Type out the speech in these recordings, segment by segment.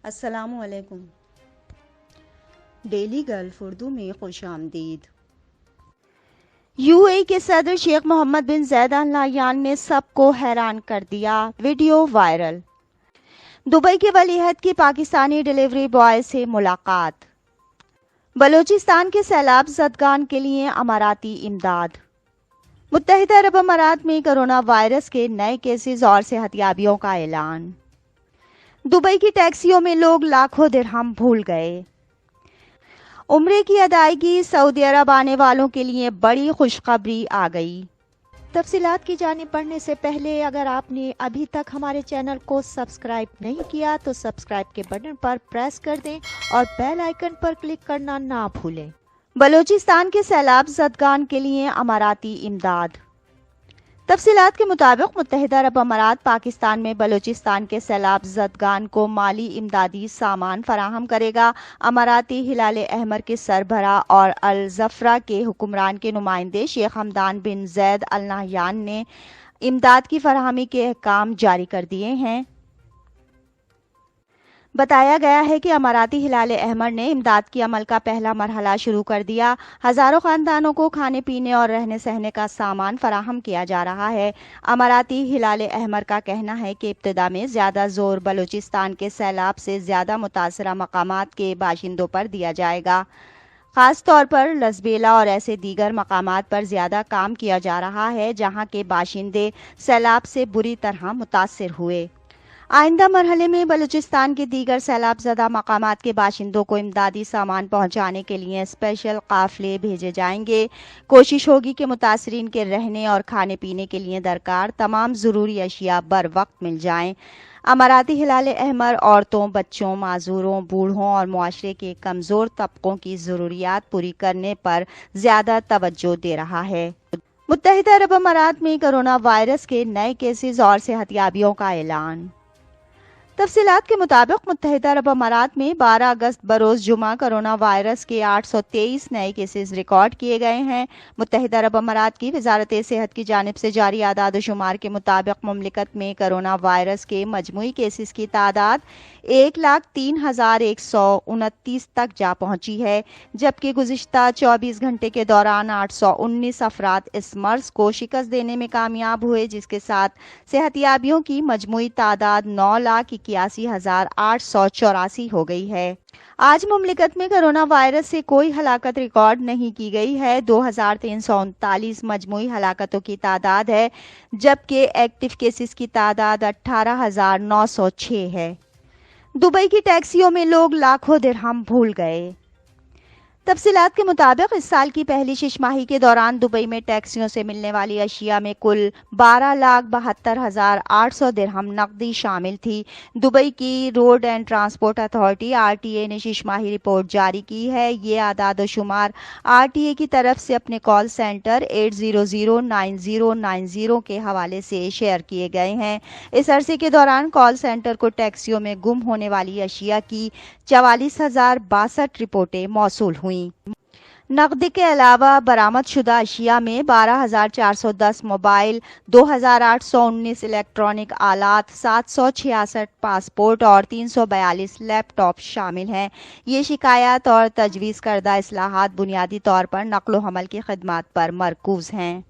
السلام علیکم۔ Daily golf Urdu میں خوش آمدید۔ یو اے کے صدر شیخ محمد بن زید ال نہیان نے سب کو حیران کر دیا، ویڈیو وائرل۔ دبئی کے ولی عہد کی پاکستانی ڈیلیوری بوائے سے ملاقات۔ بلوچستان کے سیلاب زدگان کے لیے اماراتی امداد۔ متحدہ عرب امارات میں کرونا وائرس کے نئے کیسز اور صحتیابیوں کا اعلان۔ دبئی کی ٹیکسیوں میں لوگ لاکھوں درہم بھول گئے۔ عمرے کی ادائیگی، سعودی عرب آنے والوں کے لیے بڑی خوشخبری آ گئی۔ تفصیلات کی جانب بڑھنے سے پہلے اگر آپ نے ابھی تک ہمارے چینل کو سبسکرائب نہیں کیا تو سبسکرائب کے بٹن پر پریس کر دیں اور بیل آئیکن پر کلک کرنا نہ بھولیں۔ بلوچستان کے سیلاب زدگان کے لیے اماراتی امداد۔ تفصیلات کے مطابق متحدہ عرب امارات پاکستان میں بلوچستان کے سیلاب زدگان کو مالی امدادی سامان فراہم کرے گا۔ اماراتی ہلال احمر کے سربراہ اور الظفرہ کے حکمران کے نمائندے شیخ حمدان بن زید ال نہیان نے امداد کی فراہمی کے احکام جاری کر دیے ہیں۔ بتایا گیا ہے کہ اماراتی ہلال احمر نے امداد کی عمل کا پہلا مرحلہ شروع کر دیا۔ ہزاروں خاندانوں کو کھانے پینے اور رہنے سہنے کا سامان فراہم کیا جا رہا ہے۔ اماراتی ہلال احمر کا کہنا ہے کہ ابتدا میں زیادہ زور بلوچستان کے سیلاب سے زیادہ متاثرہ مقامات کے باشندوں پر دیا جائے گا۔ خاص طور پر لسبیلا اور ایسے دیگر مقامات پر زیادہ کام کیا جا رہا ہے جہاں کے باشندے سیلاب سے بری طرح متاثر ہوئے۔ آئندہ مرحلے میں بلوچستان کے دیگر سیلاب زدہ مقامات کے باشندوں کو امدادی سامان پہنچانے کے لیے اسپیشل قافلے بھیجے جائیں گے۔ کوشش ہوگی کہ متاثرین کے رہنے اور کھانے پینے کے لیے درکار تمام ضروری اشیاء بر وقت مل جائیں۔ اماراتی ہلال احمر عورتوں، بچوں، معذوروں، بوڑھوں اور معاشرے کے کمزور طبقوں کی ضروریات پوری کرنے پر زیادہ توجہ دے رہا ہے۔ متحدہ عرب امارات میں کرونا وائرس کے نئے کیسز اور صحتیابیوں کا اعلان۔ تفصیلات کے مطابق متحدہ عرب امارات میں 12 اگست بروز جمعہ کرونا وائرس کے 823 نئے کیسز ریکارڈ کیے گئے ہیں۔ متحدہ عرب امارات کی وزارت صحت کی جانب سے جاری اعداد و شمار کے مطابق مملکت میں کرونا وائرس کے مجموعی کیسز کی تعداد 1,03,129 تک جا پہنچی ہے، جبکہ گزشتہ 24 گھنٹے کے دوران 819 افراد اس مرض کو شکست دینے میں کامیاب ہوئے، جس کے ساتھ صحتیابیوں کی مجموعی تعداد 9,81,884 ہو گئی ہے۔ آج مملکت میں کرونا وائرس سے کوئی ہلاکت ریکارڈ نہیں کی گئی ہے۔ 2,339 مجموعی ہلاکتوں کی تعداد ہے، جبکہ ایکٹیو کیسز کی تعداد 18,906 ہے۔ دبئی کی ٹیکسیوں میں لوگ لاکھوں درہم بھول گئے۔ تفصیلات کے مطابق اس سال کی پہلی شش ماہی کے دوران دبئی میں ٹیکسیوں سے ملنے والی اشیاء میں کل 12,72,800 درہم نقدی شامل تھی۔ دبئی کی road and transport authority (RTA) نے شش ماہی رپورٹ جاری کی ہے۔ یہ اعداد و شمار RTA کی طرف سے اپنے کال سینٹر 800-9090 کے حوالے سے شیئر کیے گئے ہیں۔ اس عرصے کے دوران کال سینٹر کو ٹیکسیوں میں گم ہونے والی اشیاء کی 44,062 رپورٹیں موصول ہوئیں۔ نقد کے علاوہ برآمد شدہ اشیاء میں 12,410 موبائل، 2,819 الیکٹرانک آلات، 766 پاسپورٹ اور 342 لیپ ٹاپ شامل ہیں۔ یہ شکایات اور تجویز کردہ اصلاحات بنیادی طور پر نقل و حمل کی خدمات پر مرکوز ہیں۔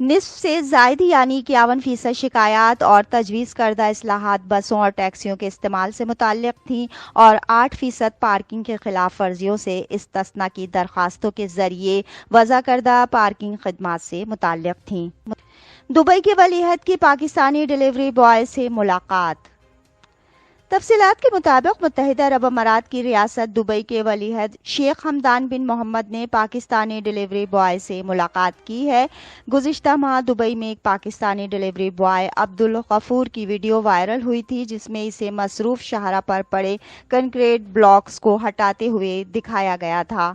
نصف سے زائد یعنی 51% شکایات اور تجویز کردہ اصلاحات بسوں اور ٹیکسیوں کے استعمال سے متعلق تھیں اور 8% پارکنگ کے خلاف ورزیوں سے استثناء کی درخواستوں کے ذریعے وضع کردہ پارکنگ خدمات سے متعلق تھیں۔ دبئی کے ولی عہد کی پاکستانی ڈیلیوری بوائے سے ملاقات۔ تفصیلات کے مطابق متحدہ عرب امارات کی ریاست دبئی کے ولی عہد شیخ حمدان بن محمد نے پاکستانی ڈیلیوری بوائے سے ملاقات کی ہے۔ گزشتہ ماہ دبئی میں ایک پاکستانی ڈیلیوری بوائے عبدالغفور کی ویڈیو وائرل ہوئی تھی، جس میں اسے مصروف شاہراہ پر پڑے کنکریٹ بلاکس کو ہٹاتے ہوئے دکھایا گیا تھا۔